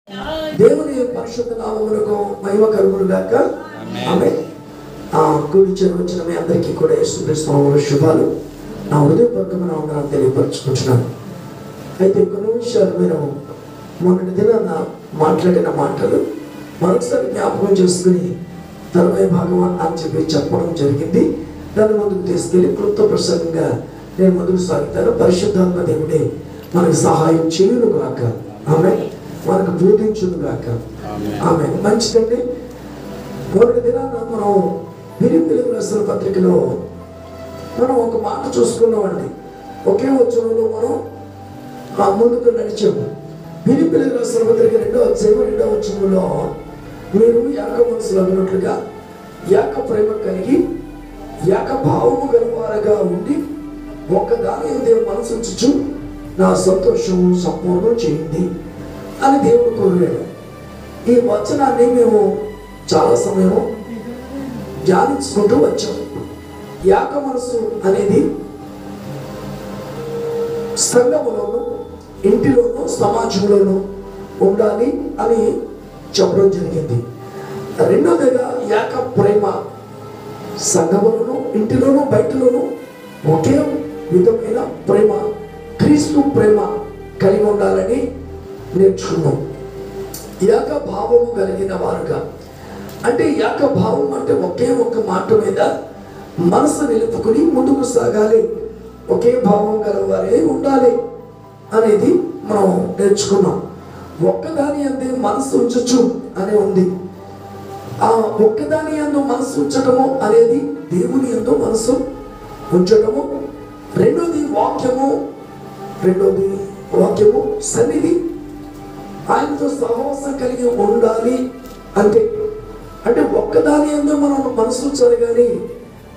దేవుని పరిశుద్ధ నామమునకు మహిమ కలుగును గాక. ఆమేన్. కూడి వచ్చిన మీ అందరికీ కూడా యేసుక్రీస్తు నామములో శుభాలు. నా హృదయపూర్వకమైన వందనాలు తెలియపరుచుకుంటున్నాను. అయితే కొన్ని విషయాలు మీరు మొన్నటి దినాన మాట్లాడిన మాటలు మరొకసారి జ్ఞాపకం చేసుకుని తరువాయి భాగం అని చెప్పడం జరిగింది. దాన్ని ముందుకు తీసుకెళ్ళి క్లుప్త ప్రసంగంగా నేను ముందుకు సాగుతాను. పరిశుద్ధాత్మ దేవుడే మనకు సహాయం చేయును గాక. ఆమె మనకు బోధించును గాక. ఆమె మంచిదండి. మొన్నటి దినాన మనం ఫిలిప్పీయులకు రాసిన పత్రికలో మనం ఒక మాట చూసుకున్నామండి. ఒకే వచనంలో మనం ముందుకు నడిచాము. ఫిలిప్పీయులకు రాసిన పత్రిక 2వ వచనంలో మీరు ఏక మనసులో ఉన్నట్లుగా ఏక ప్రేమ కలిగి ఏక భావము గలవారుగా ఉండి ఒక్కదాని దేవుడు మనసు ఉంచు నా సంతోషము సంపూర్ణం చేయండి అని దేవుడు కోరాడు. ఈ వచనాన్ని మేము చాలా సమయం ధ్యానించుకుంటూ వచ్చాము. ఏక మనసు అనేది సంఘములోను, ఇంటిలోను, సమాజంలోను ఉండాలి అని చెప్పడం జరిగింది. రెండోదిగా ఏక ప్రేమ సంఘములోను, ఇంటిలోను, బయటలోను ఒకే విధమైన ప్రేమ, క్రీస్తు ప్రేమ కలిగి ఉండాలని నేర్చుకున్నాం. ఏక భావము కలిగిన వారుగా అంటే ఏక భావం అంటే ఒకే ఒక్క మాట మీద మనసు నిలుపుకుని ముందుకు సాగాలి, ఒకే భావం గలవారే ఉండాలి అనేది మనం నేర్చుకున్నాం. ఒక్కదాని అందే మనసు ఉంచచ్చు అని ఉంది. ఆ ఒక్కదాని యందు మనసు ఉంచటము అనేది దేవుని యందు మనసు ఉంచటము. రెండోది వాక్యము సన్నిధి, ఆయనతో సహవాసం కలిగి ఉండాలి. అంటే ఒక్కదాని యందు మనం మనసు ఉంచాలి కానీ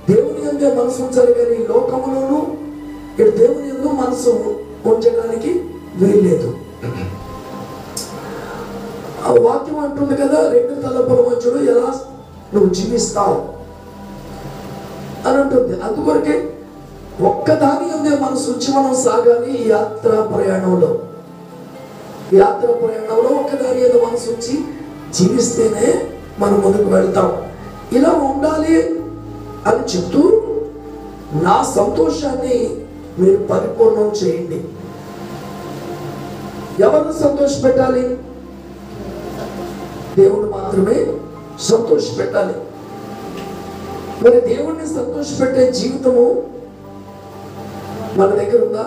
దేవుని యందే మనసు ఉంచాలి కానీ లోకములోనూ ఇటు దేవుని యందు మనసు ఉంచడానికి వీల్లేదు. ఆ వాక్యం అంటుంది కదా, రెండు తలపుల మధ్యలో ఎలా నువ్వు జీవిస్తావు అని అంటుంది. అందుకొరకే ఒక్కదాని అందే మనసు ఉంచి మనం సాగాలి. ఈ యాత్ర ప్రయాణంలో ఒక్కదాని ఏదో మనసు ఉంచి జీవిస్తేనే మనం ముందుకు వెళ్తాం. ఇలా ఉండాలి అని చెప్తూ నా సంతోషాన్ని మీరు పరిపూర్ణం చేయండి. ఎవరిని సంతోష పెట్టాలి? దేవుడు మాత్రమే సంతోష పెట్టాలి. మరి దేవుడిని సంతోష పెట్టే జీవితము మన దగ్గర ఉందా?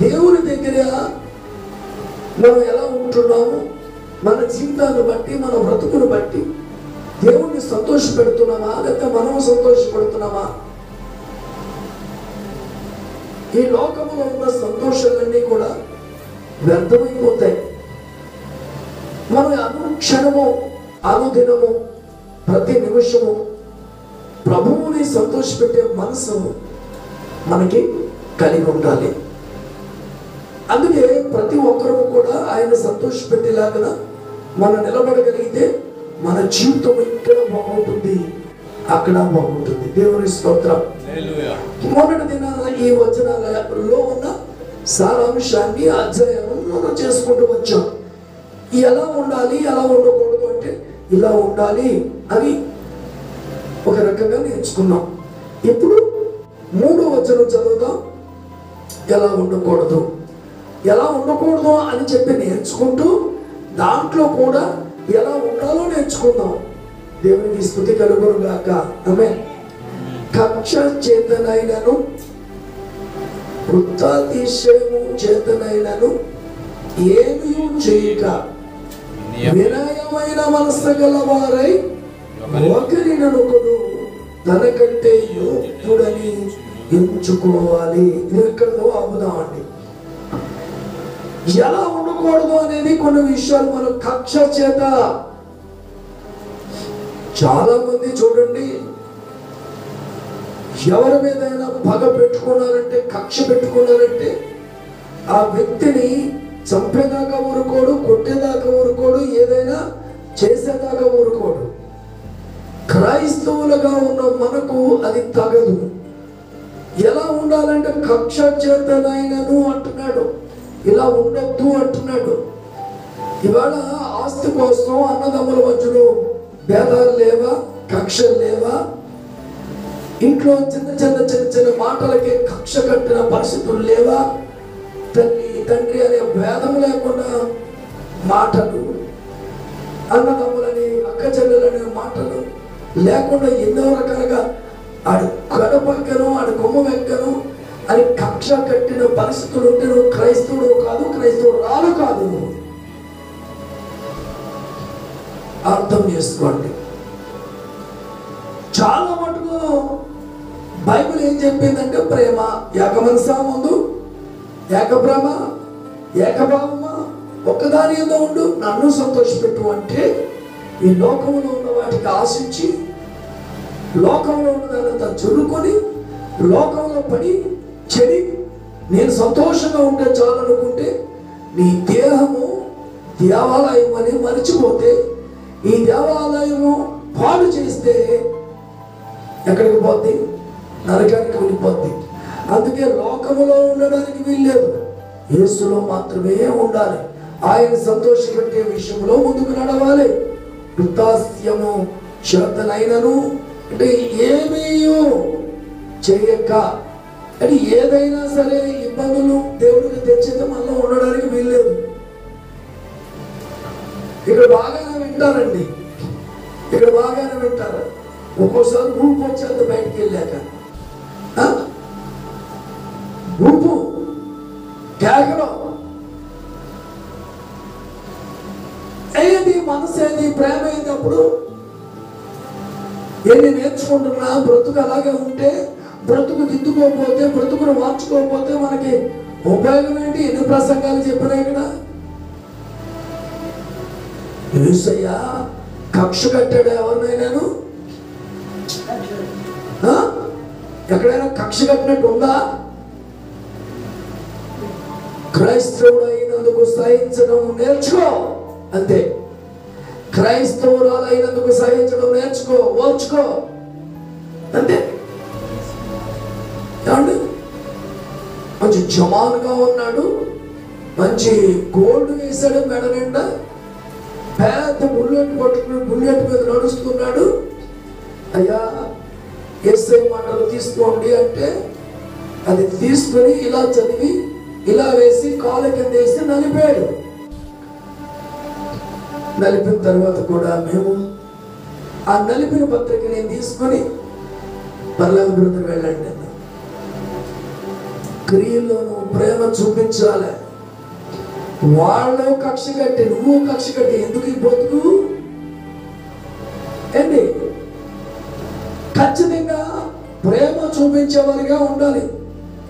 దేవుని దగ్గర మనం ఎలా ఉంటున్నాము, మన జీవితాన్ని బట్టి, మన బ్రతుకును బట్టి దేవుణ్ణి సంతోష పెడుతున్నామా లేకపోతే మనం సంతోషపడుతున్నామా? ఈ లోకంలో ఉన్న సంతోషాలన్నీ కూడా వ్యర్థమైపోతాయి. మనం అనుక్షణము, అనుదినము, ప్రతి నిమిషము ప్రభువుని సంతోషపెట్టే మనసు మనకి కలిగి ఉండాలి. అందుకే ప్రతి ఒక్కరూ కూడా ఆయన సంతోషపెట్టేలాగా మనం నిలబడగలిగితే మన జీవితం ఇక్కడ బాగుంటుంది, అక్కడ బాగుంటుంది. దేవుని స్తోత్రం. మొన్నటి దినాన ఈ వచనాలలో ఉన్న సారాంశాన్ని అధ్యయనం చేసుకుంటూ వచ్చాం. ఎలా ఉండాలి, ఎలా ఉండకూడదు అంటే ఇలా ఉండాలి అని ఒక రకంగా నేర్చుకున్నాం. ఇప్పుడు 3వ వచనం చదువుదాం. ఎలా ఉండకూడదు అని చెప్పి నేర్చుకుంటూ దాంట్లో కూడా ఎలా ఉండాలో నేర్చుకుందాం. దేవునికి స్తుతి కలుగును గాక. ఆమేన్. కక్ష చేతనైనను వృత్తాతిశయము చేతనైనను ఏమీ చేయక వినయమైన మనసు గలవారై ఒకరినొకడు తనకంటే యోగ్యుడని ఎంచుకోవాలి. ఇది ఎక్కడో ఆపుదామండి. ఎలా ఉండకూడదు అనేది కొన్ని విషయాలు మనం కక్ష చేత. చాలా మంది చూడండి, ఎవరి మీదైనా పగ పెట్టుకున్నారంటే, కక్ష పెట్టుకున్నారంటే ఆ వ్యక్తిని చంపేదాకా ఊరుకోడు, కొట్టేదాకా ఊరుకోడు, ఏదైనా చేసేదాకా ఊరుకోడు. క్రైస్తవులుగా ఉన్న మనకు అది తగదు. ఎలా ఉండాలంటే కక్ష చేతనైనను అంటున్నాడు. ఇలా ఉండొద్దు అంటున్నాడు. ఇవాళ ఆస్తి కోసం అన్నదమ్ముల మధ్యలో భేదాలు లేవా, కక్షలు లేవా? ఇంట్లో చిన్న చిన్న చిన్న చిన్న మాటలకి కక్ష కట్టిన పరిస్థితులు లేవా? తల్లి తండ్రి అనే భేదం లేకుండా మాటలు, అన్నదమ్ములని అక్క చెల్లెలనే మాటలు లేకుండా ఎన్నో రకాలుగా ఆడు గడపక్కను ఆడు కొమ్మ వెక్కను అని కక్ష కట్టిన పరిస్థితులు ఉంటే నువ్వు క్రైస్తవుడు కాదు, క్రైస్తవుడు రాను కాదు. అర్థం చేసుకోండి. చాలా మటుకు బైబిల్ ఏం చెప్పిందంటే ప్రేమ ఏకమనసా ముందు, ఏకప్రేమ, ఏకభావమా, ఒక్కదాని ఏదో ఉండు, నన్ను సంతోషపెట్టు అంటే ఈ లోకంలో ఉన్న వాటికి ఆశించి లోకంలో ఉన్నదానంతా చురుకొని లోకంలో పడి చెడి నేను సంతోషంగా ఉంటే చాలనుకుంటే నీ దేహము దేవాలయం అని మర్చిపోతే ఈ దేవాలయము పాడు చేస్తే ఎక్కడికి పోద్ది? నరకానికి వెళ్ళిపోద్ది. అందుకే లోకములో ఉండడానికి వీల్లేదు, యేసులో మాత్రమే ఉండాలి. ఆయన సంతోషపెట్టే విషయంలో ముందుకు నడవాలి. వృత్తాస్యము శ్రద్ధనైనను అంటే ఏమీ చేయక అంటే ఏదైనా సరే ఇబ్బందులు దేవుడికి తెచ్చితే మళ్ళీ ఉండడానికి వీల్లేదు. ఇక్కడ బాగానే వింటారండి, ఇక్కడ బాగానే వింటారు. ఒక్కోసారి ఊపు వచ్చేది బయటికి వెళ్ళాక, ఊపు కేకలో ఏది మనసు ఏది ప్రేమ ఏది. అప్పుడు ఎన్ని నేర్చుకుంటున్నా బ్రతుకు అలాగే ఉంటే, బ్రతుకు దిద్దుకోకపోతే, బ్రతుకును మార్చుకోకపోతే మనకి ఉపయోగం ఏంటి? ఎన్ని ప్రసంగాలు చెప్పినా ఇక్కడ యేసయ్య కక్ష కట్టాడు ఎవరినైనాను? ఎక్కడైనా కక్ష కట్టినట్టు ఉందా? క్రైస్తవుడు అయినందుకు సహించడం నేర్చుకో, అంతే. క్రైస్తవురాలు అయినందుకు సహించడం నేర్చుకో, ఓర్చుకో, అంతే. ఏమండి? మంచి జమాన్గా ఉన్నాడు, మంచి గోల్డ్ వేశాడు మెడ నిండా, పెద్ద బుల్లెట్ పట్టుకుని బుల్లెట్ మీద నడుస్తున్నాడు. అయ్యా యేసయ్య మాటలు తీసుకోండి అంటే అది తీసుకుని ఇలా చదివి ఇలా వేసి కాలు కింద వేసి నలిపాడు. నలిపిన తర్వాత కూడా మేము ఆ నలిపిన పత్రిక నేను తీసుకొని పర్లేదు బ్రదర్ వెళ్ళండి, క్రియల్లోనూ ప్రేమ చూపించాలి. వాళ్ళు కక్ష కట్టి నువ్వు కక్ష కట్టి ఎందుకు ఈ బతుకు ఏంటి? ఖచ్చితంగా ప్రేమ చూపించేవారిగా ఉండాలి.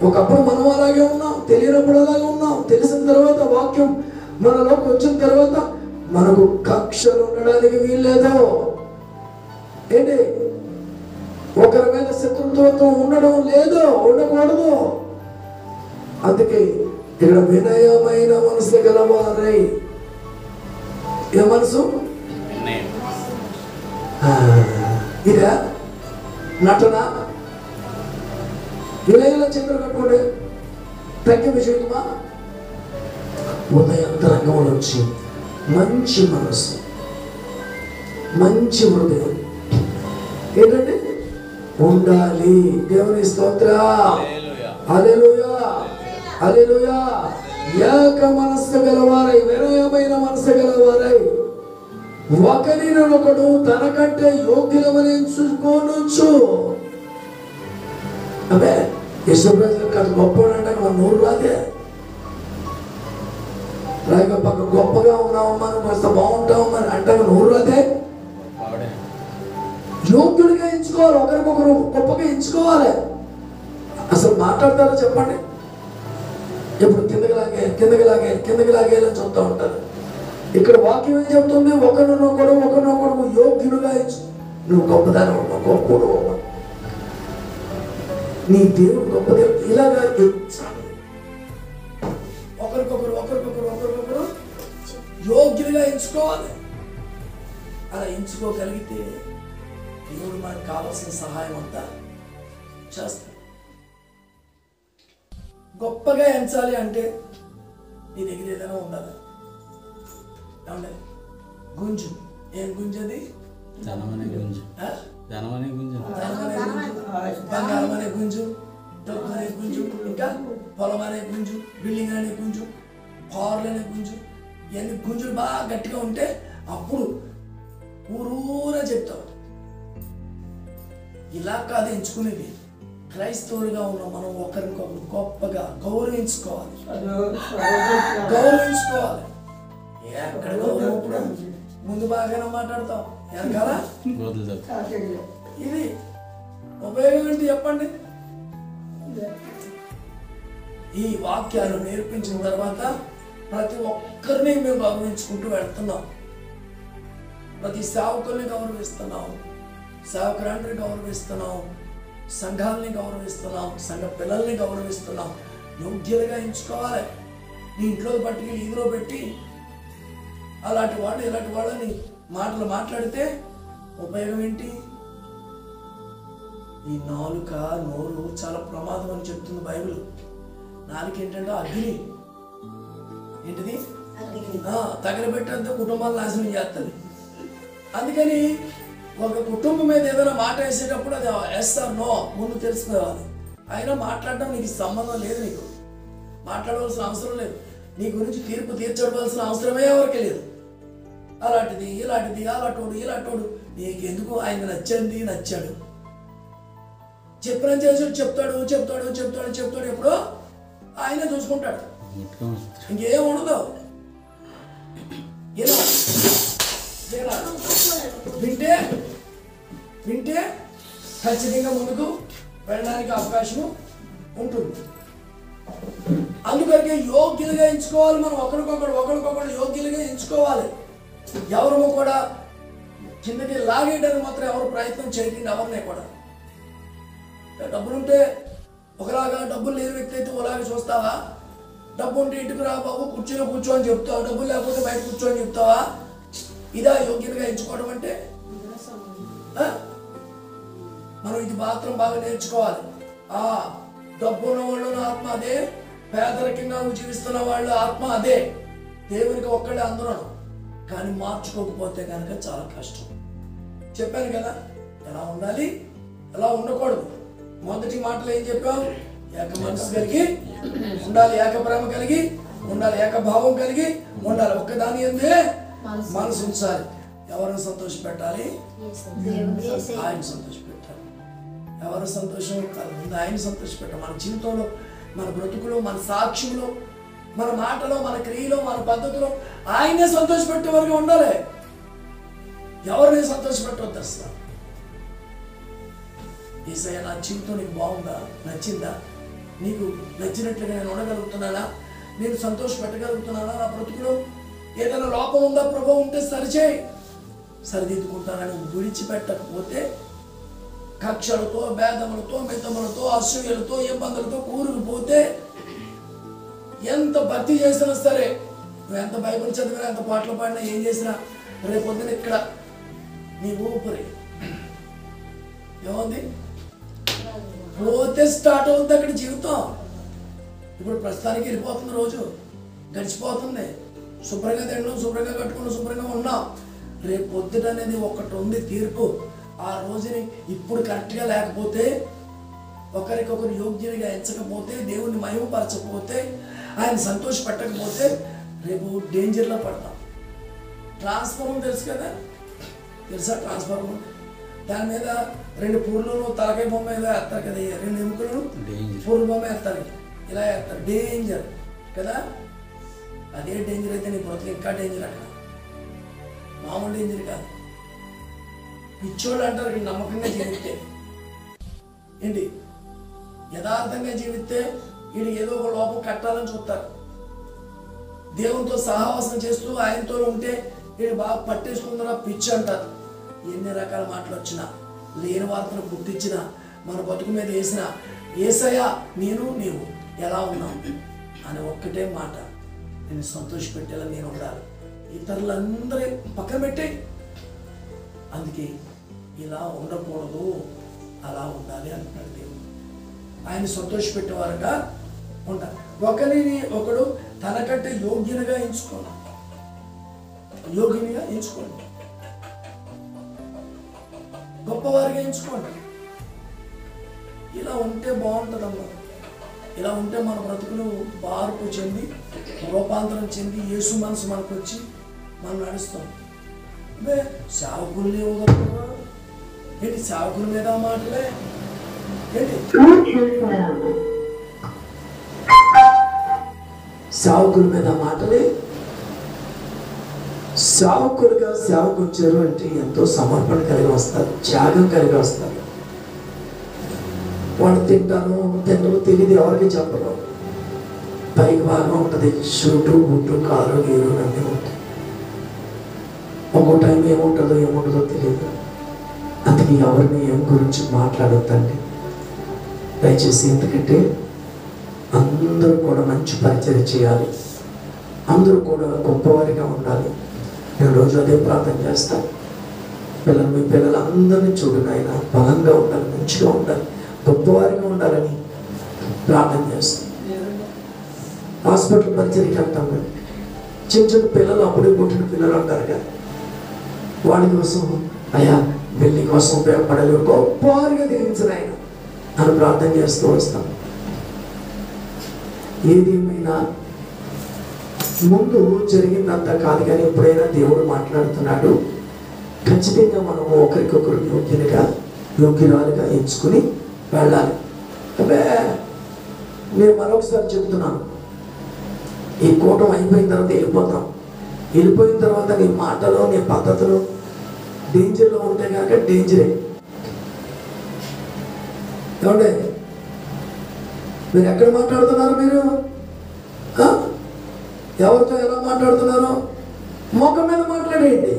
ఒకప్పుడు మనం అలాగే ఉన్నాం, తెలియనప్పుడు అలాగే ఉన్నాం. తెలిసిన తర్వాత వాక్యం మనలోకి వచ్చిన తర్వాత మనకు కక్షలు ఉండడానికి వీల్లేదు. ఏంటి? ఒకరి మీద శత్రుత్వం ఉండడం లేదు, ఉండకూడదు. అందుకే ఇక్కడ వినయమైన మనసు గలవారై, ఏ మనసు? ఇదే నటన. వినయంలో చేతులు కట్టుకోండి, తగ్గింపు చేయటమా? ఉదయంతరంగం నుంచి మంచి మనసు, మంచి హృదయం ఏంటంటే ఉండాలి. దేవుని స్తోత్రం, హల్లెలూయా, హల్లెలూయా. ఏక మనస్సు గలవారై, వినయమైన మనసు గలవారై, ఒకరినొకడు తనకంటే యోగ్యులమని ఎంచుకోనొచ్చు. అదే యశ్వ్రాజు కాదు గొప్పవాడంటే మన నోరు రాదే. రాయిగా పక్క గొప్పగా ఉన్నామమ్మా, కాస్త బాగుంటామమ్మా అంటే నోరు రాదే. యోగ్యుడిగా ఎంచుకోవాలి, ఒకరికొకరు గొప్పగా ఎంచుకోవాలి. అసలు మాట్లాడతారో చెప్పండి? ఎప్పుడు కిందకి లాగేయాలని చూస్తూ ఉంటారు. ఇక్కడ వాక్యం ఏం చెప్తుంది? ఒకరినొకడు యోగ్యుడుగా ఎంచు. నువ్వు గొప్పదాని ఉన్నావు, గొప్పడు నీ దేవుడు గొప్ప దేవుడు. ఇలాగా ఒకరికొకరు యోగ్యులుగా ఎంచుకోవాలి. అలా ఎంచుకోగలిగితే దేవుడు మనకు కావాల్సిన సహాయం అంతా చేస్తాడు. గొప్పగా ఎంచాలి అంటే నీ దగ్గర ఏదైనా ఉండాలి. ఏమండి గుంజు, ఏం గుంజు అది? ధనమనే గుంజు, ధనమనే గుంజు, బంగారం అనే గుంజు, డబ్బు అనే గుంజు, ఇంకా పొలం అనే గుంజు, బిల్డింగ్ అనే గుంజు, కార్లు అనే గుంజు. ఇవన్నీ గుంజులు బాగా గట్టిగా ఉంటే అప్పుడు ఊరూరా చెప్తావు. ఇలా కాదు ఎంచుకునేది. క్రైస్తవులుగా ఉన్న మనం ఒకరికొకరు గొప్పగా గౌరవించుకోవాలి. ఎక్కడ గౌరవం? ముందు బాగానే మాట్లాడతాం, వెనకాల ఇది ఉపయోగం ఏంటి చెప్పండి? ఈ వాక్యాలు నేర్పించిన తర్వాత ప్రతి ఒక్కరిని మేము గౌరవించుకుంటూ వెళ్తున్నాం. ప్రతి సేవకుల్ని గౌరవిస్తున్నాం, సేవకురాండ్ని గౌరవిస్తున్నాం, సంఘాలని గౌరవిస్తున్నాం, సంఘ పిల్లల్ని గౌరవిస్తున్నాం. యోగ్యులుగా ఎంచుకోవాలి. నీ ఇంట్లో పట్టుకెళ్ళి ఈదులో పెట్టి అలాంటి వాళ్ళు ఇలాంటి వాళ్ళని మాటలు మాట్లాడితే ఉపయోగం ఏంటి? ఈ నాలుక నోరు చాలా ప్రమాదం అని చెప్తుంది బైబిల్. నాలుక ఏంటంటే అగ్ని. ఏంటిది? తగలబెట్టంతే కుటుంబాలు నాశనం చేస్తుంది. అందుకని ఒక కుటుంబం మీద ఏదైనా మాట వేసేటప్పుడు అది ఎస్ ఆర్ నో ముందు తెలుసుకోవాలి. అయినా మాట్లాడడం నీకు సంబంధం లేదు, నీకు మాట్లాడవలసిన అవసరం లేదు, నీ గురించి తీర్పు తీర్చవలసిన అవసరమే ఎవరికి లేదు. అలాంటిది ఇలాంటిది ఇలాంటోడు నీకెందుకు? ఆయన నచ్చాడు, చెప్పిన చేసి చెప్తాడు. ఎప్పుడో ఆయన చూసుకుంటాడు, ఇంకేం ఉండదు. వింటే ఖచ్చితంగా ముందుకు వెళ్ళడానికి అవకాశం ఉంటుంది. అందుకని యోగ్యులుగా ఎంచుకోవాలి. మనం ఒకరికొకరు యోగ్యులుగా ఎంచుకోవాలి. ఎవరు కూడా కిందకి లాగేయడానికి మాత్రం ఎవరు ప్రయత్నం చేయకండి. ఎవరినే కూడా డబ్బులుంటే ఒకలాగా, డబ్బులు లేని వ్యక్తి అయితే ఒకలాగా చూస్తావా? డబ్బు ఉంటే ఇంటికి రా బాబు, కూర్చొని కూర్చో అని చెప్తావా? డబ్బులు లేకపోతే బయట కూర్చో అని చెప్తావా? ఇదా యోగ్యులుగా ఎంచుకోవడం అంటే? మనం ఇది మాత్రం బాగా నేర్చుకోవాలి. డబ్బు ఉన్న వాళ్ళు ఆత్మ అదే, పేదరికంగా జీవిస్తున్న వాళ్ళు ఆత్మ అదే. దేవునికి ఒక్కడే అందరం. కానీ మార్చుకోకపోతే కనుక చాలా కష్టం. చెప్పాను కదా ఎలా ఉండాలి, ఎలా ఉండకూడదు. మొదటి మాటలు ఏం చెప్పాం? ఏక మనసు కలిగి ఉండాలి, ఏక ప్రేమ కలిగి ఉండాలి, ఏకభావం కలిగి ఉండాలి. ఒక్కదాని ఎందే మనసు ఉంచాలి. ఎవరిని సంతోష పెట్టాలి? ఆయన సంతోష పెట్టాలి. ఎవరు సంతోషం కాదు, ఆయన సంతోష పెట్టాలి. మన జీవితంలో, మన బ్రతుకులో, మన సాక్ష్యంలో, మన మాటలో, మన క్రియలో, మన పద్ధతిలో ఆయనే సంతోష పెట్టే వరకు ఉండాలి. ఎవరిని సంతోష పెట్టవద్దు అసలు. యేసయ్య నా జీవితం నీకు బాగుందా, నచ్చిందా, నీకు నచ్చినట్లుగా నేను ఉండగలుగుతున్నానా, నేను సంతోష పెట్టగలుగుతున్నానా, నా బ్రతుకులో ఏదైనా లోపం ఉందా ప్రభు, ఉంటే సరిచేయి, సరిదిద్దుకుంటానని విడిచిపెట్టకపోతే కక్షలతో, భేదములతో, మితములతో, అసూయలతో, ఇబ్బందులతో కూరుకుపోతే ఎంత భక్తి చేసినా సరే, నువ్వు ఎంత బైబిల్ చదివినా, ఎంత పాటలు పాడినా, ఏం చేసినా, రేపొద్దున ఇక్కడ నీ ఊపిరి ఏముంది పోతే స్టార్ట్ అవుతుంది అక్కడ జీవితం. ఇప్పుడు ప్రస్తుతానికి వెళ్ళిపోతుంది, రోజు గడిచిపోతుంది. శుభ్రంగా తిన్నాం, శుభ్రంగా కట్టుకున్నాం, శుభ్రంగా ఉన్నాం. రేపు పొద్దుట అనేది ఒకటి ఉంది తీర్పు. ఆ రోజుని ఇప్పుడు కరెక్ట్గా లేకపోతే, ఒకరికొకరు యోగ్యునిగా ఎంచకపోతే, దేవుణ్ణి మహిమపరచకపోతే, ఆయన సంతోష పెట్టకపోతే రేపు డేంజర్లో పడతాం. ట్రాన్స్ఫార్మర్ తెలుసు కదా, తెలుసా? ట్రాన్స్ఫార్మర్ దాని మీద 2 పూర్లు తలకాయ బొమ్మ మీద వేస్తారు కదా, 2 ఎముకలు పూర్ల బొమ్మ వేస్తారు, ఇలా వేస్తారు. డేంజర్ కదా. అదే డేంజర్ అయితే నీ బ్రతుకు ఇంకా డేంజర్. అక్కడ మామూలు డేంజర్ కాదు. పిచ్చోళ్ళు అంటారు నమ్మకంగా జీవిస్తే, ఏంటి యథార్థంగా జీవిస్తే వీడు ఏదో ఒక లోపం కట్టాలని చూస్తారు. దేవునితో సహవాసం చేస్తూ ఆయనతో ఉంటే వీడు బాగా పట్టేసుకుందా పిచ్చి అంటారు. ఎన్ని రకాల మాటలు వచ్చినా, లేని వార్తను పుట్టించినా, మన బతుకు మీద వేసిన యేసయ్య నేను నీవు ఎలా ఉన్నావు అని ఒక్కటే మాట, నేను సంతోషపెట్టేలా నేను ఉండాలి, ఇతరులందరూ పక్కన పెట్టే. అందుకే ఇలా ఉండకూడదు, అలా ఉండాలి అంటున్నాడు దేవుడు. ఆయన సంతోషపెట్టేవారుగా ఉండాలి. ఒకరిని ఒకడు తనకంటే యోగ్యునిగా ఎంచుకోండి, యోగ్యునిగా ఎంచుకోండి, గొప్పవారిగా ఎంచుకోండి. ఇలా ఉంటే బాగుంటుందమ్మా. ఇలా ఉంటే మన బ్రతుకులు మార్పు చెంది రూపాంతరం చెంది యేసు మనసు మనకు వచ్చి మనం నడుస్తాం. అంటే సేవకుల్ని ఇవ్వగలుగుతారా ఏంటి? సేవకుల మీద మాటలే ఏంటి? సేవకుల మీద మాటలే. సేవకులుగా సేవకు వచ్చారు అంటే ఎంతో సమర్పణ కలిగి వస్తారు, త్యాగం కలిగి వస్తారు. వాళ్ళు తింటాను తింటారు తెలియదు, ఎవరికి చెప్పరు. పైకి బాగా ఉంటుంది, షూటు బుట్టు కారు గీరు అన్నీ ఉంటాయి. ఒక్కో టైం ఏముంటుందో తెలియదు. అందుకే ఎవరిని ఏం గురించి మాట్లాడొద్దండి దయచేసి. ఎందుకంటే అందరూ కూడా మంచి పరిచయం చేయాలి, అందరూ కూడా గొప్పవారిగా ఉండాలి. నేను రోజు అదే ప్రార్థన చేస్తాను. మీ పిల్లలందరినీ చూడండి, ఆయన బలంగా ఉండాలి, మంచిగా ఉండాలి, గొప్పవారిగా ఉండాలని ప్రార్థన చేస్తాను. హాస్పిటల్ పరిచయకి వెళ్తాం కదా, చిన్న పిల్లలు అప్పుడే పుట్టిన పిల్లలు ఉంటారు కదా, వాళ్ళ కోసం అయ్యా పెళ్లి కోసం ఉపయోగపడాలి, గొప్పవారిగా దీవించిన ఆయన అని ప్రార్థన చేస్తూ వస్తాం. ఏదేమైనా ముందు జరిగిందంతా కాదు, కానీ ఎప్పుడైనా దేవుడు మాట్లాడుతున్నాడు, ఖచ్చితంగా మనము ఒకరికొకరు యోగ్యురాలుగా ఎంచుకుని వెళ్ళాలి. అంటే నేను మరొకసారి చెప్తున్నాను, ఈ కూటం అయిపోయిన తర్వాత వెళ్ళిపోయిన తర్వాత నీ మాటలు నీ పద్ధతులు డేంజర్లో ఉంటే కనుక డేంజరే. ఏమంటే మీరు ఎక్కడ మాట్లాడుతున్నారు? మీరు ఎవరితో ఎలా మాట్లాడుతున్నారు? ముఖం మీద మాట్లాడేయండి,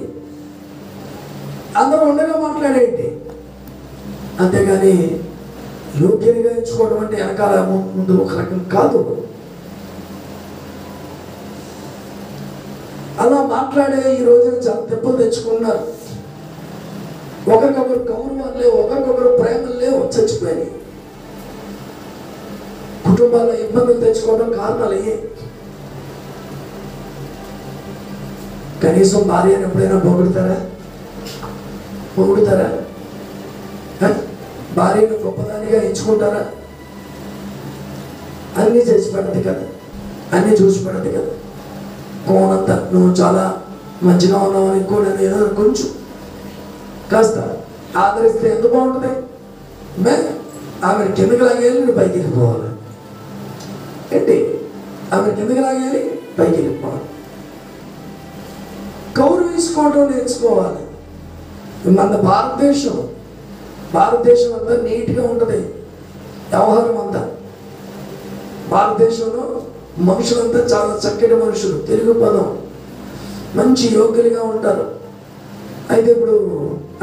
అందరూ ఉండగా మాట్లాడేయండి. అంతేగాని యోగ్యంగా ఎంచుకోవడం అంటే వెనకాల ముందు ఒక రకం కాదు. అలా మాట్లాడే ఈ రోజున చాలా దెబ్బలు తెచ్చుకున్నారు. ఒకరికొకరు గౌరవాలు లేవు, ఒకరికొకరు ప్రేమలు లేవు, చచ్చిపోయినాయి. కుటుంబాల ఇబ్బందులు తెచ్చుకోవడం కారణాలు అయ్యే. కనీసం భార్యను ఎప్పుడైనా పొగుడుతారా? భార్యను గొప్పదానిగా ఎంచుకుంటారా? అన్నీ చేసి పెడతాయి కదా, అన్నీ చూసి పెడతాయి కదా. కోనంతా నువ్వు చాలా మంచిగా ఉన్నావు అని కూడా ఏదో కొంచెం కాస్త ఆదరిస్తే ఎందుకు బాగుంటుంది? ఆమె కిందకి లాగేయాలి, నువ్వు పైకి వెళ్ళిపోవాలి. ఏంటి ఆమె కిందకి లాగేయాలి, పైకి వెళ్ళిపోవాలి. గౌరవించుకోవడం నేర్చుకోవాలి. మన భారతదేశం అంతా నీట్గా ఉంటుంది, వ్యవహారం అంతా. భారతదేశంలో మనుషులంతా చాలా చక్కటి మనుషులు, తెలుగు పదం, మంచి యోగ్యులుగా ఉంటారు. అయితే ఇప్పుడు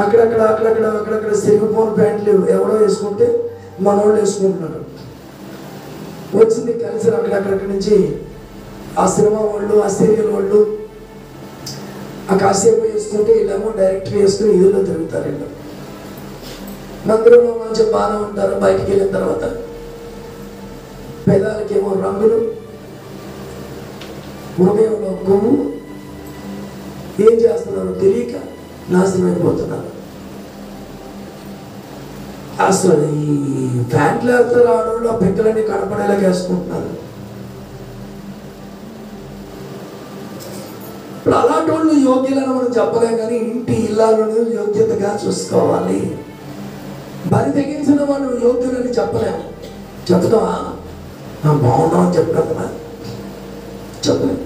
అక్కడక్కడ సిరిగిపోయిన ప్యాంట్లు ఎవడో వేసుకుంటే మనోళ్ళు వేసుకుంటున్నారు. వచ్చింది కలిసి అక్కడక్కడి నుంచి ఆ సినిమా వాళ్ళు, ఆ సీరియల్ వాళ్ళు ఆ కాసేపు వేసుకుంటే వీళ్ళేమో డైరెక్ట్గా వేసుకుని ఇదిలో తిరుగుతారు. వీళ్ళు మందిరంలో మంచిగా బాగానే ఉంటారు, బయటికి వెళ్ళిన తర్వాత పెదాలకేమో రంగులు, హృదయంలో కొవ్వు, ఏం చేస్తున్నారో తెలియక నాశనం అయిపోతున్నారు. అసలు ఈ ప్యాంట్లు వేస్తారు ఆడవాళ్ళు, ఆ పెక్కలన్నీ కనపడేలా వేసుకుంటున్నారు. ఇప్పుడు అలాంటి వాళ్ళు యోగ్యులను మనం చెప్పలేం, కానీ ఇంటి ఇళ్ళను యోగ్యతగా చూసుకోవాలి. బరి తెగించిన వాళ్ళు యోగ్యులని చెప్పలేము. చెప్తావా? బాగున్నామని చెప్పగలమా? చెప్పలేము.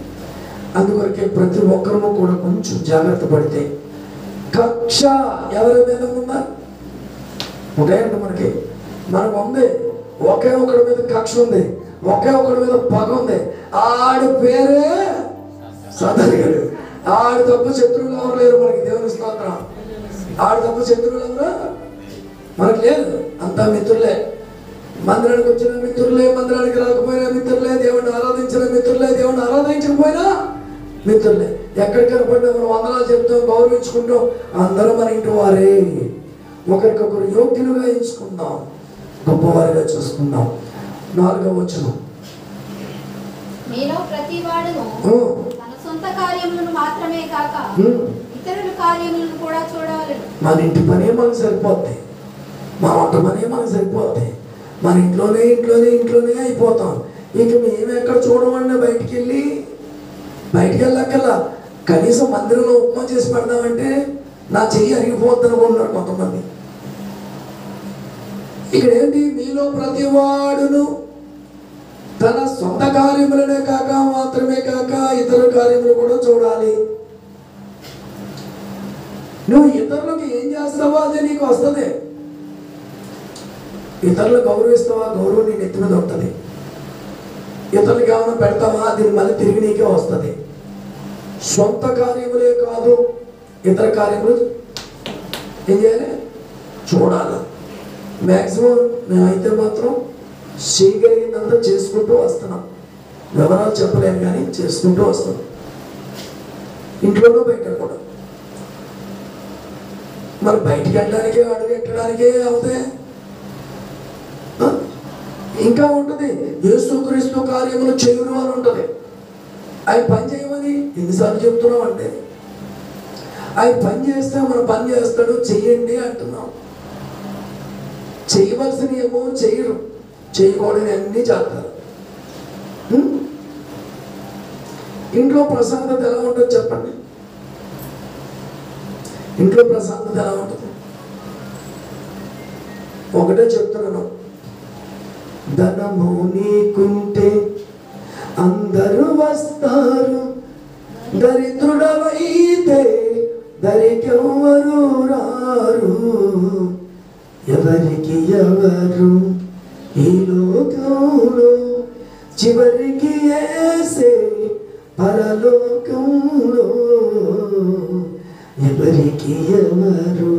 అందుకొరకే ప్రతి ఒక్కరూ కూడా కొంచెం జాగ్రత్త పడితే, కక్ష ఎవరి మీద ఉందా? ఉంటాయండి మనకు ఉంది. ఒకే ఒకడి మీద కక్ష ఉంది, ఒకే ఒకడి మీద పగ ఉంది. ఆడి పేరే సాధారణ. ఆడి తప్ప శత్రువులు ఎవరు లేరు మనకి, దేవుని స్తోత్రం. ఆడి తప్ప శత్రువులు ఎవరు మనకు లేదు, అంతా మిత్రులే. మందిరానికి వచ్చిన మిత్రులే, మందిరానికి రాకపోయినా మిత్రులే, దేవుడిని ఆరాధించిన మిత్రులే, దేవుడిని ఆరాధించకపోయినా మిత్రులే. ఎక్కడికి కనపడినా మనం వందనాలు చెప్తాం, గౌరవించుకుంటాం. అందరూ మన ఇంటి వారే. ఒకరికొకరు యోగ్యులుగా ఎంచుకుందాం, గొప్పవారిగా చూసుకుందాం. 4వ వచనం, మీలో ప్రతి వాడును తన సొంత కార్యములను మాత్రమే కాక ఇతరుల కార్యములను కూడా చూడవలెను. మన ఇంటి పనే మనకు సరిపోద్ది, మా వంట పనే మనకు సరిపోద్ది, మన ఇంట్లోనే అయిపోతాం. ఇక మేము ఎక్కడ చూడమండి, బయటికి వెళ్ళక్కల్లా కనీసం మందిరంలో ఉప్మా చేసి పెడదామంటే నా చెయ్యి అరిగిపోద్ది అనుకుంటున్నారు కొంతమంది. ఇక్కడ ఏంటి, మీలో ప్రతి వాడును తన సొంత కార్యములనే కాక మాత్రమే కాక ఇతర కార్యములు కూడా చూడాలి. నువ్వు ఇతరులకు ఏం చేస్తావో అదే నీకు వస్తుంది. ఇతరులు గౌరవిస్తావా, గౌరవం నీ నెత్తి మీద ఉంటుంది. ఇతరులకు ఏమైనా పెడతావా, దీన్ని మళ్ళీ తిరిగి నీకే వస్తుంది. సొంత కార్యములే కాదు ఇతర కార్యములు ఏం చేయాలి, చూడాలి. మ్యాక్సిమం మేమైతే మాత్రం చేయగలిగిందంతా చేసుకుంటూ వస్తున్నాం. వివరాలు చెప్పలేము కానీ చేసుకుంటూ వస్తున్నాం, ఇంట్లోనూ బయట కూడా. మరి బయటికి వెళ్ళడానికే అడుగు ఎట్టడానికే అవుతాయి. ఇంకా ఉంటుంది, యేసుక్రీస్తు కార్యములు చేయును అని ఉంటుంది. ఆయన పని చేయమని ఎన్నిసార్లు చెప్తున్నాం అంటే, ఆయన పని చేస్తే మన పని చేస్తాడు, చెయ్యండి అంటున్నాం. చేయవలసిన ఏమో చేయరు, చేయకూడని అన్నీ చేస్తారు. ఇంట్లో ప్రశాంతత ఎలా ఉంటుంది చెప్పండి, ఇంట్లో ప్రశాంతత ఎలా ఉంటుంది? ఒకటే చెప్తున్నాను, ధనము నీకుంటే అందరూ వస్తారు, దరిద్రుడవైతే దరికెవ్వరు రారు. ఎవరికి ఎవరు ఈ లోకంలో, చివరికి యేసే పరలోకంలో. ఎవరికి ఎవరు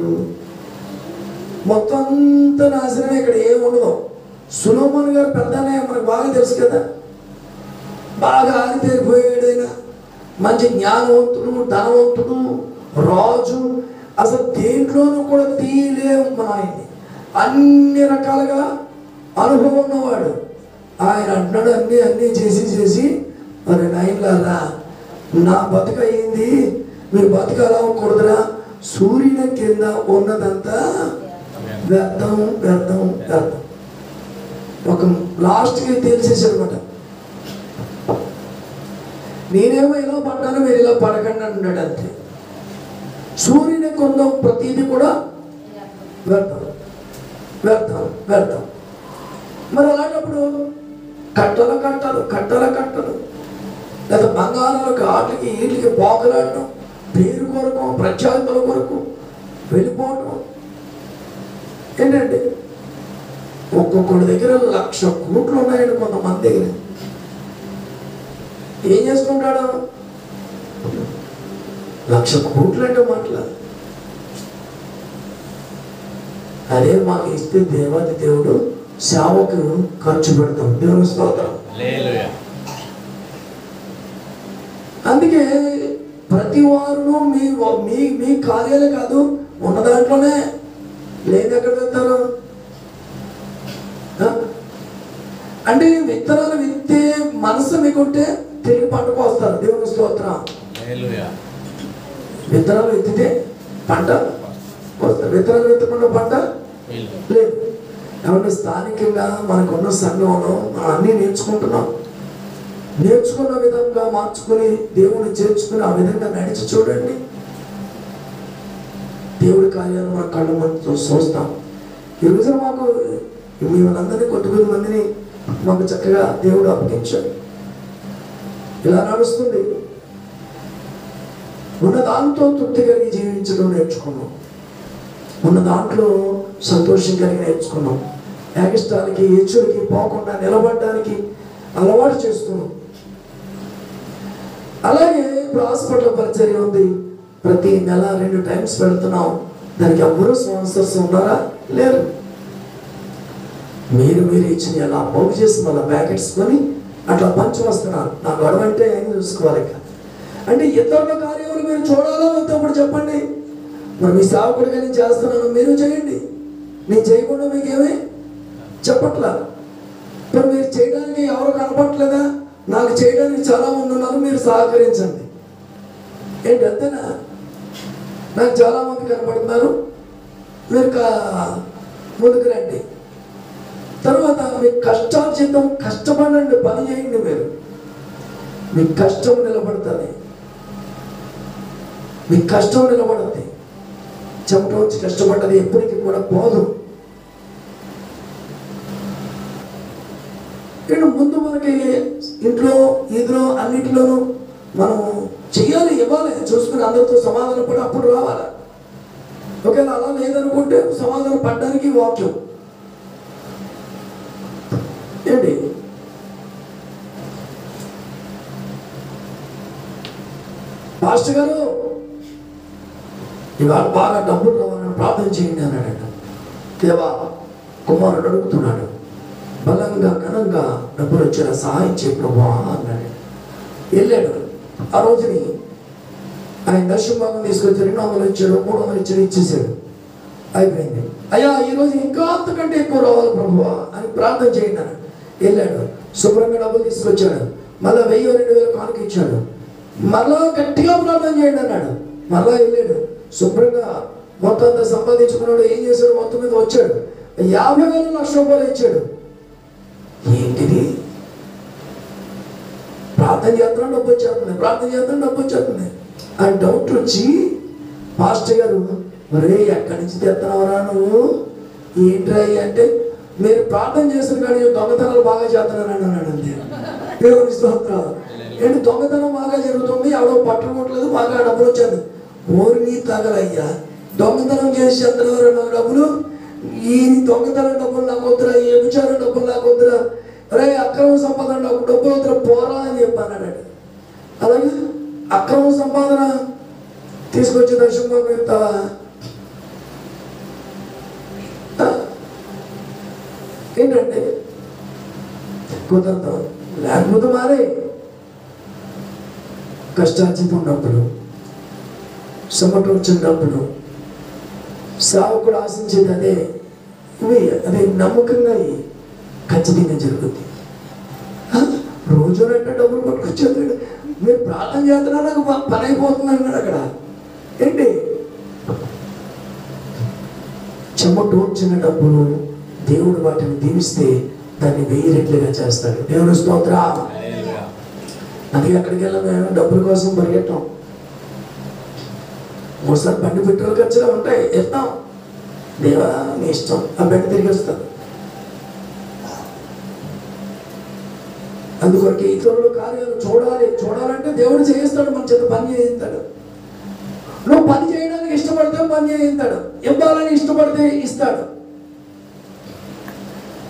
మొత్తం అంతా నాశనమే, ఇక్కడ ఏముండదు. సొలొమోను గారు పెద్దనే మనకు బాగా తెలుసు కదా, బాగా ఆరితేరిపోయాడైనా, మంచి జ్ఞానవంతుడు, ధనవంతుడు, రాజు. అసలు దేంట్లోనూ కూడా తీయలేము మన ఆయన్ని. అన్ని రకాలుగా అనుభవం ఉన్నవాడు. ఆయన అంటున్నాడు, అన్నీ చేసి మరి నాయనలారా నా బతుక అయింది, మీరు బతుకాలా కూడదురా, సూర్యుని కింద ఉన్నదంతా వ్యర్థం. ఒక లాస్ట్కి తెలిసేసాడనమాట. నేనేమో ఇలా పడ్డాను, మీరు ఇలా పడకండి అంటున్నాడు అంతే. సూర్యుని కొంద ప్రతిదీ కూడా వ్యర్థం. మరి అలాంటప్పుడు కట్టలు లేదా బంగారాలకు ఆటలకి వీటికి పోకలాడటం, పేరు కొరకు, ప్రఖ్యాతుల కొరకు వెళ్ళిపోవటం ఏంటంటే, ఒక్కొక్కడి దగ్గర 1,00,000 కోట్లు ఉన్నాయండి కొంతమంది దగ్గర. ఏం చేసుకుంటాడు? 1,00,000 కోట్లు అంటే మాట్లాడు. అదే మాకు ఇస్తే దేవాది దేవుడు సేవకు ఖర్చు పెడతాం. దేవుని స్తోత్రం. అందుకే ప్రతి వారును మీ కార్యాలే కాదు, ఉన్న దాంట్లోనే లేదు ఎక్కడ వెళ్తారు అంటే, విత్తనాలు విత్తే మనసు మీకుంటే తిరిగి పంటకు వస్తారు. దేవుని స్తోత్రం. విత్తనాలు విత్తితే పంట వస్తారు, విత్తనాలు విత్తకుండా పంట లేదు. ఏమంటే స్థానికంగా మనకున్న సంఘంలో మనం అన్నీ నేర్చుకున్న విధంగా మార్చుకుని దేవుని చేర్చుకుని ఆ విధంగా నడిచి చూడండి. దేవుడి కార్యాలు మన కళ్ళ ముందు చూస్తాం. ఈ రోజున మాకు మిమ్మల్ని అందరినీ కొద్ది మందిని మాకు చక్కగా దేవుడు అప్పగించాడు. ఇలా నడుస్తుంది. ఉన్న దాంతో తృప్తి కలిగి జీవించడం నేర్చుకున్నాం, ఉన్న దాంట్లో సంతోషం కలిగి నేర్చుకున్నాం. యాగిష్టాలకి హెచ్చులకి పోకుండా నిలబడడానికి అలవాటు చేస్తున్నాం. అలాగే ఇప్పుడు హాస్పిటల్ పరిచర్య ఉంది, ప్రతి నెల 2 టైమ్స్ పెడుతున్నాం. దానికి ఎవరు స్పాన్సర్స్ ఉన్నారా? లేరు. మీరు ఇచ్చిన అలా పోగు చేసి మళ్ళీ ప్యాకెట్స్ కొని అట్లా పంచి వస్తున్నారు. నా గొడవ అంటే ఏం చూసుకోవాలి. అంటే ఇతరుల కార్యాలు మీరు చూడాలో వద్దప్పుడు చెప్పండి. మరి మీ సేవకుడిగా నేను చేస్తున్నాను, మీరు చేయండి. నేను చేయకుండా మీకేమీ చెప్పట్లా. మరి మీరు చేయడానికి ఎవరు కనపట్లేదా? నాకు చేయడానికి చాలా మంది ఉన్నారు, మీరు సహకరించండి. ఏంటి అంతేనా? నాకు చాలామంది కనపడుతున్నారు, మీరు ముందుకు రండి. తర్వాత మీ కష్టార్జితం కష్టపడండి, పని చేయండి. మీరు మీ కష్టం నిలబడుతుంది, మీ కష్టం నిలబడుతుంది. చెమట వచ్చి కష్టపడ్డది ఎప్పటికీ కూడా పోదు. ముందు మనకి ఇంట్లో ఈదులో అన్నిటిలోనూ మనం చెయ్యాలి, ఇవ్వాలి, చూసుకుని అందరితో సమాధాన పడి అప్పుడు రావాలి. ఒకవేళ అలా లేదనుకుంటే సమాధానం పడడానికి వాక్యం ఏంటి? మాస్టర్ గారు ఇవాళ బాగా డబ్బులు రావాలని ప్రార్థన చేయండి అన్నాడట. దేవా, కుమారుడు అడుగుతున్నాడు, బలంగా ఘనంగా డబ్బులు వచ్చిన సహాయం చేయ ప్రభువా అన్నాడు. వెళ్ళాడు. ఆ రోజుని ఆయన దర్శన భాగం తీసుకొచ్చి 200 ఇచ్చాడు, 300 ఇచ్చాడు, ఇచ్చేసాడు. అయిపోయింది. అయ్యా, ఈరోజు ఇంకా అంతకంటే ఎక్కువ రావాలి ప్రభువా అని ప్రార్థన చేయండి అన్నాడు. వెళ్ళాడు, శుభ్రంగా డబ్బులు తీసుకొచ్చాడు. మళ్ళీ 1000, 2000 కానుక ఇచ్చాడు. మళ్ళా గట్టిగా ప్రార్థన చేయండి అన్నాడు. మళ్ళా వెళ్ళాడు, శుభ్రంగా మొత్తం అంతా సంపాదించుకున్నాడు. ఏం చేశాడు? మొత్తం మీద వచ్చాడు. 50,000, 1,00,000 రూపాయలు ఇచ్చాడు. ఏంటిది? ప్రార్థన చేస్తున్నాడు, డబ్బు వచ్చేస్తుంది, ప్రార్థన చేస్తున్నాడు, డబ్బు వచ్చేస్తుంది అని డౌట్ వచ్చి, మాస్టర్ గారు, మరే ఎక్కడి నుంచి తెస్తున్నావురా నువ్వు, ఏంట్రా అంటే, మీరు ప్రార్థన చేసిన కానీ దొంగతనాలు బాగా చేస్తున్నారని అన్నాడు. అంతే. దేవుని స్తోత్రం. ఏంటి దొంగతనం బాగా జరుగుతుంది, ఎవడో పట్టుకోవట్లేదు, బాగా డబ్బులు వచ్చాను. ఓరిని తగలయ్యా, దొంగతనం చేసి చేస్తున్నారు నాకు డబ్బులు, ఈ దొంగతనం డబ్బులు నాకు వద్దురా, ఈ విచారం డబ్బులు నాకు వద్దురా, అరే అక్రమ సంపాదన నాకు డబ్బులు వద్దురా, పోరా అని చెప్పాను. అలాగే అక్రమ సంపాదన తీసుకొచ్చి దర్శనం పెడతావా? ఏంటంటే కుదరతాం, లేకపోతే మారే. కష్టార్జితం డబ్బులు, సమకూర్చిన డబ్బులు, సేవకుడు ఆశించేది అదే. ఇవి అదే నమ్మకంగా ఖచ్చితంగా జరుగుతుంది. రోజు అంటే డబ్బులు పట్టుకొచ్చేది, మీరు ప్రార్థన చేస్తున్నా నాకు పని అయిపోతుంది అన్నాడు. అక్కడ ఏంటి? చెమటోర్చిన డబ్బులు దేవుడు వాటిని దీవిస్తే దాన్ని 1000 రెట్లుగా చేస్తాడు. దేవుని స్తోత్రం. అందుకే అక్కడికి వెళ్ళాము, డబ్బుల కోసం పరిగెట్టాం. ఒకసారి బండి పెట్రోల్ ఖర్చులు ఉంటాయి, వెళ్తాం. దేవా నీ ఇష్టం, ఆ బండి తిరిగి వస్తాను. అందుకొరకు ఇతరుల కార్యాలు చూడాలంటే దేవుడు చేయిస్తాడు, మన చేత పని చేయిస్తాడు. నువ్వు పని చేయడానికి ఇష్టపడితే పని చేయిస్తాడు, ఇవ్వాలని ఇష్టపడితే ఇస్తాడు,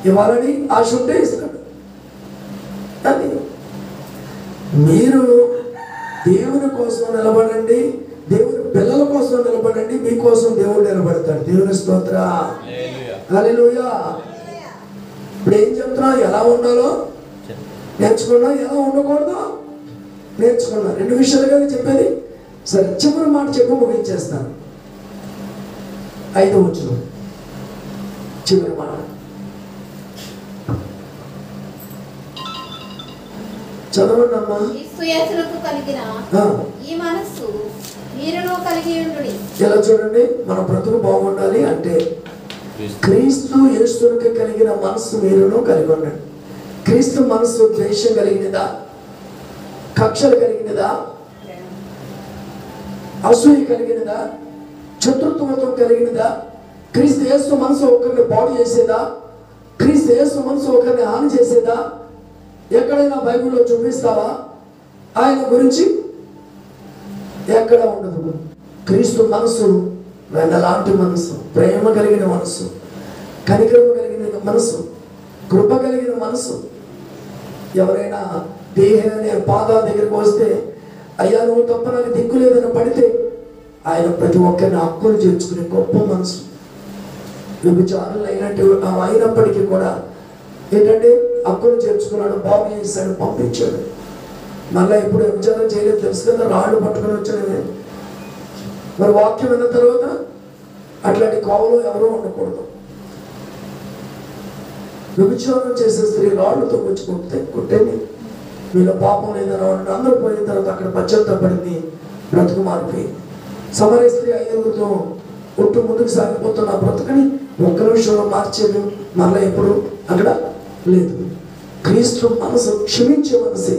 ఇవ్వాలని ఆశ ఉంటే ఇస్తాడు. అది మీరు దేవుని కోసం నిలబడండి, దేవుని పిల్లల కోసం నిలబడండి, మీకోసం దేవుడు నిలబడతాడు. దేవుని స్తోత్రం. హల్లెలూయా. ఇప్పుడు ఏం చెప్తున్నా? ఎలా ఉండాలో నేర్చుకున్నా, ఎలా ఉండకూడదో నేర్చుకున్నా. 2 విషయాలుగా చెప్పేది. సరే, చివరి మాట చెప్పి ముగించేస్తాను. 5వ వచనం చివరి మాట చదవండి అమ్మా. ఈ మనస్సు మీరును కలిగి ఉండుడి. ఎలా చూడండి, మన బ్రతుకు బాగుండాలి అంటే క్రీస్తు యేసునికి కలిగిన మనస్సు మీరును కలిగి ఉండండి. క్రీస్తు మనస్సు ద్వేషం కలిగినదా, కక్షలు కలిగినదా, అసూయ కలిగినదా, శత్రుత్వం కలిగినదా? క్రీస్తు యేసు మనసు ఒకరిని పాడు చేసేదా? క్రీస్తు యేసు మనసు ఒకరిని హాని చేసేదా? ఎక్కడైనా బైబిల్లో చూపిస్తావా ఆయన గురించి? ఎక్కడ ఉండదు. క్రీస్తు మనసు వెన్నలాంటి మనసు, ప్రేమ కలిగిన మనసు, కనికరమ కలిగిన మనసు, కృప కలిగిన మనసు. ఎవరైనా దేహ పాదాల దగ్గరికి వస్తే, అయ్యా నువ్వు తప్ప నాకు దిక్కు లేదని పడితే, ఆయన ప్రతి ఒక్కరిని హక్కులు చేర్చుకునే గొప్ప మనసు. వ్యభిచారులు అయినప్పటికీ కూడా ఏంటంటే హక్కులు చేర్చుకున్నాడు, బాగు చేశాడు, పంపించాడు. మళ్ళీ ఇప్పుడు వ్యభిచారం చేయలేదు తెలుసు కదా, రాళ్ళు పట్టుకొని వచ్చాడు. మరి వాక్యం విన్న తర్వాత అట్లాంటి కోవలో ఎవరూ ఉండకూడదు. వ్యభిచారం చేసే స్త్రీ రాళ్ళతో వచ్చి కొట్టేది. వీళ్ళ పాపం లేదని వాళ్ళు అందరూ పోయిన తర్వాత అక్కడ పశ్చాత్తాపడింది, బ్రతుకు మారిపోయింది. సమరయ స్త్రీ 5 ఒట్టు ముందుకు సాగిపోతున్న బ్రతుకుని ఒక్క నిమిషంలో మార్చేది మళ్ళీ ఎప్పుడు అక్కడ లేదు. క్రీస్తు మనసు క్షమించే మనసే,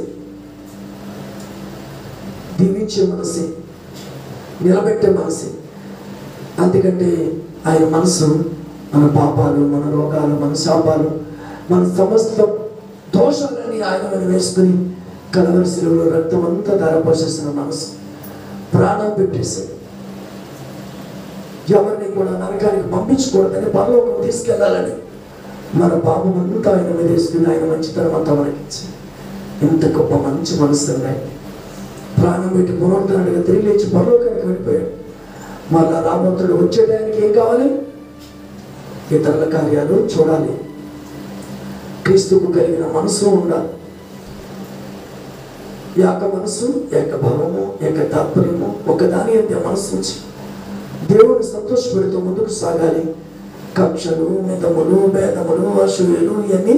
దీవించే మనసే, నిలబెట్టే మనసే. అందుకంటే ఆయన మనసు మన పాపాలు, మన రోగాలు, మన శాపాలు, మన సమస్త దోషాలని ఆయన మీద వేసుకుని కలవరి శిలువలో రక్తం అంతా ధారపోసేసిన మనసు, ప్రాణం పెట్టేసి ఎవరిని కూడా నరకానికి పంపించకూడదని, పరలోకం తీసుకెళ్లాలని మన పాపం అంతా ఆయన మీద వేసుకుని ఆయన మంచితనం అంతా మనకిచ్చి ఎంత గొప్ప మంచి మనసు ఉన్నాయి. ప్రాణం పెట్టి పునరుద్ధరణగా తిరిగి లేచి పరలోకానికి వెళ్ళిపోయాడు. మళ్ళా రామోత్రుడు వచ్చేటానికి ఏం కావాలి? ఇతరుల కార్యాలు చూడాలి, క్రీస్తుకు కలిగిన మనసు ఉండాలి. ఏక మనసు, ఏక భావము, ఏక తాత్పర్యము, ఒకదాని అంతే మనసు నుంచి దేవుని సంతోషపెడుతూ ముందుకు సాగాలి. కక్షలు, మితములు, భేదములు, అసూయలు ఇవన్నీ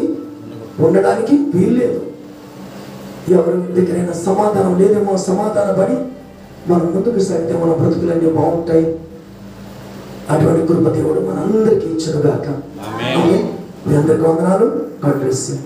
ఉండడానికి వీల్లేదు. ఎవరి దగ్గరైనా సమాధానం లేదేమో సమాధాన పడి మనం ముందుకు సాగితే మన బ్రతుకులన్నీ బాగుంటాయి. అటువంటి కృప దేవుడు మనందరికీ ఇచ్చునుగాక. మీ అందరికీ వందనాలు. God bless you.